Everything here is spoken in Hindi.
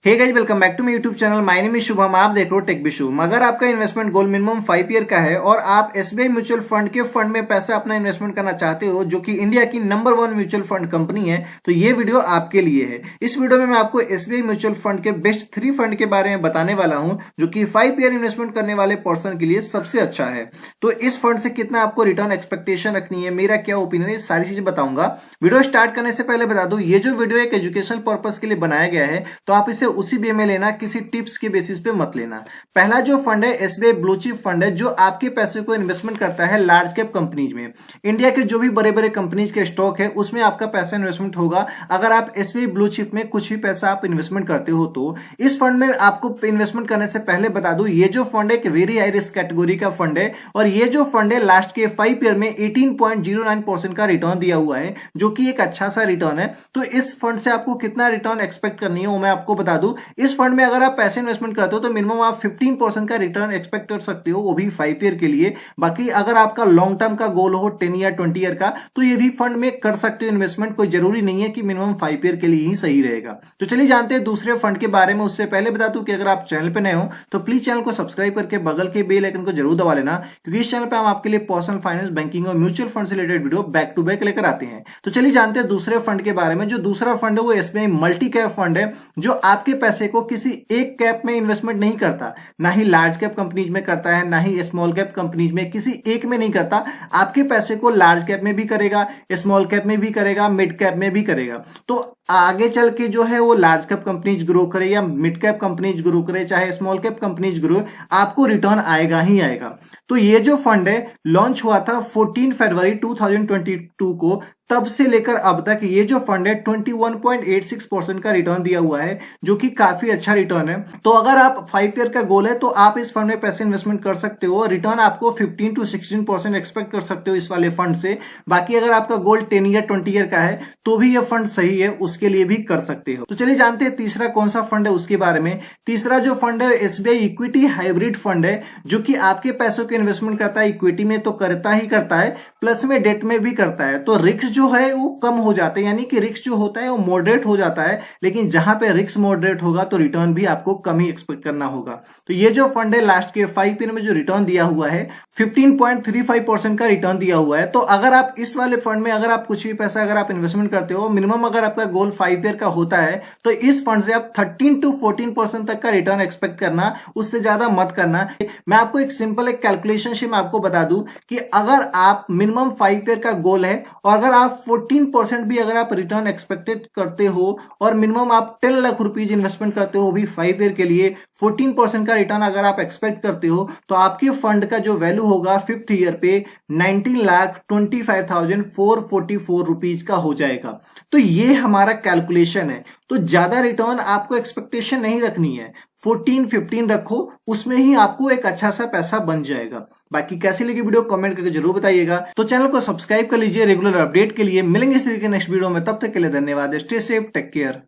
Hey guys, welcome back to my YouTube channel. My name is Shubham. आप देख रहे हो टेक बिशु। अगर आपका इन्वेस्टमेंट गोल मिनिमम 5 ईयर का है और आप एसबीआई म्यूचुअल फंड के फंड में पैसा अपना इन्वेस्टमेंट करना चाहते हो, जो कि इंडिया की नंबर 1 म्यूचुअल फंड कंपनी है, तो ये वीडियो आपके लिए है। इस वीडियो में मैं आपको एसबीआई म्यूचुअल फंड के बेस्ट 3 फंड के बारे में बताने वाला हूं, जो कि 5 ईयर इन्वेस्टमेंट करने वाले पर्सन के लिए सबसे अच्छा है। तो इस फंड से कितना आपको रिटर्न एक्सपेक्टेशन रखनी है, मेरा क्या ओपिनियन है, सारी चीजें बताऊंगा। वीडियो स्टार्ट करने से पहले बता दूं, ये जो वीडियो एक एजुकेशन पर्पज के लिए बनाया गया है, तो आप इसे उसी वे में लेना, किसी टिप्स के बेसिस पे मत लेना। पहला जो फंड है एसबीआई ब्लू चिप फंड है, जो आपके पैसे को इन्वेस्टमेंट करता है लार्ज कैप कंपनीज में। इंडिया के जो भी बड़े बड़े कंपनीज के स्टॉक है, उसमें आपका पैसा इन्वेस्टमेंट होगा। अगर आप एसबीआई ब्लू चिप में कुछ भी पैसा आप इन्वेस्टमेंट करते हो, तो इस फंड में आपको इन्वेस्टमेंट करने से पहले बता दूं, ये जो फंड है एक वेरी हाई रिस्क कैटेगरी का फंड है, और ये जो फंड है लास्ट के 5 ईयर में 18.09% का रिटर्न दिया हुआ है, जो कि एक अच्छा सा रिटर्न है। तो इस फंड से आपको कितना रिटर्न एक्सपेक्ट करनी है वो मैं आपको बता दूं। इस फंड में अगर आप पैसे इन्वेस्टमेंट करते हो तो मिनिमम आप 15% का रिटर्न एक्सपेक्ट कर सकते हो, वो भी 5 ईयर के लिए। बाकी अगर आपका लॉन्ग टर्म का गोल हो 10 ईयर 20 ईयर का, तो ये भी फंड में कर सकते हो इन्वेस्टमेंट। कोई जरूरी नहीं है कि मिनिमम 5 ईयर के लिए ही सही रहेगा। तो चलिए जानते हैं दूसरे फंड के बारे में। उससे पहले बता दूं कि अगर आप चैनल पर नए हो तो प्लीज चैनल को सब्सक्राइब करके बगल के बेल आइकन को जरूर दबा लेना, क्योंकि इस चैनल पर हम आपके लिए पर्सनल फाइनेंस, बैंकिंग और म्यूचुअल फंड से related video back to back लेकर आते हैं। तो चलिए जानते हैं दूसरे फंड के बारे में। जो दूसरा फंड है वो एसबीआई मल्टी कैप फंड है, जो आपके पैसे को किसी एक कैप में इन्वेस्टमेंट नहीं करता। ना ही लार्ज कैप कंपनीज में करता है, ना ही स्मॉल कैप कंपनीज में, किसी एक में नहीं करता। आपके पैसे को लार्ज कैप में भी करेगा, स्मॉल कैप में भी करेगा, मिड कैप में भी करेगा। तो आगे चल के जो है वो लार्ज कैप कंपनीज ग्रो करे या मिड कैप कंपनीज ग्रो करे, चाहे स्मॉल कैप कंपनीज ग्रो, आपको रिटर्न आएगा ही आएगा। तो ये जो फंड है लॉन्च हुआ था 14 फरवरी 2022 को। तब से लेकर अब तक ये जो फंड है 21.86% का रिटर्न दिया हुआ है, जो कि काफी अच्छा रिटर्न है। तो अगर आप 5 ईयर का गोल है तो आप इस फंड में पैसे इन्वेस्टमेंट कर सकते हो। रिटर्न आपको 15 to 16% एक्सपेक्ट कर सकते हो इस वाले फंड से। बाकी अगर आपका गोल 10 ईयर 20 ईयर का है तो भी ये फंड सही है, उसके लिए भी कर सकते हो। तो चलिए जानते हैं तीसरा कौन सा फंड है उसके बारे में। तीसरा जो फंड है एसबीआई इक्विटी हाइब्रिड फंड है, जो कि आपके पैसों के इन्वेस्टमेंट करता है। इक्विटी में तो करता ही करता है, प्लस में डेट में भी करता है। तो रिस्क जो है वो कम हो जाते हैं, यानी कि रिस्क जो होता है वो मॉडरेट हो जाता है। लेकिन जहां पे रिस्क मॉडरेट होगा तो रिटर्न भी आपको कम ही एक्सपेक्ट करना होगा। तो ये जो फंड है लास्ट के 5 ईयर में जो रिटर्न दिया हुआ है 15.35% का रिटर्न दिया हुआ है। तो अगर आप इस वाले फंड में अगर आप कुछ भी पैसा अगर आप इन्वेस्टमेंट करते हो, मिनिमम अगर आपका गोल 5 ईयर का होता है, तो इस फंड से आप 13 to 14% तक का रिटर्न एक्सपेक्ट करना, उससे ज्यादा मत करना। मैं आपको एक सिंपल एक कैलकुलेशन से मैं आपको बता दूं कि अगर आप मिनिमम 5 ईयर का गोल है और अगर आप 14% भी अगर आप रिटर्न एक्सपेक्टेड करते हो और मिनिमम आप 10 लाख रुपीज इन्वेस्टमेंट करते हो, भी 5 ईयर के लिए 14% का रिटर्न अगर आप एक्सपेक्ट करते हो, तो आपके फंड का जो वैल्यू होगा 5th ईयर पे 19,25,444 रुपीज का हो जाएगा। तो ये हमारा कैलकुलेशन है। तो ज्यादा रिटर्न आपको एक्सपेक्टेशन नहीं रखनी है, 14-15 रखो, उसमें ही आपको एक अच्छा सा पैसा बन जाएगा। बाकी कैसी लगी वीडियो कमेंट करके जरूर बताइएगा। तो चैनल को सब्सक्राइब कर लीजिए रेगुलर अपडेट के लिए। मिलेंगे इस तरीके नेक्स्ट वीडियो में, तब तक के लिए धन्यवाद। Stay safe, take care.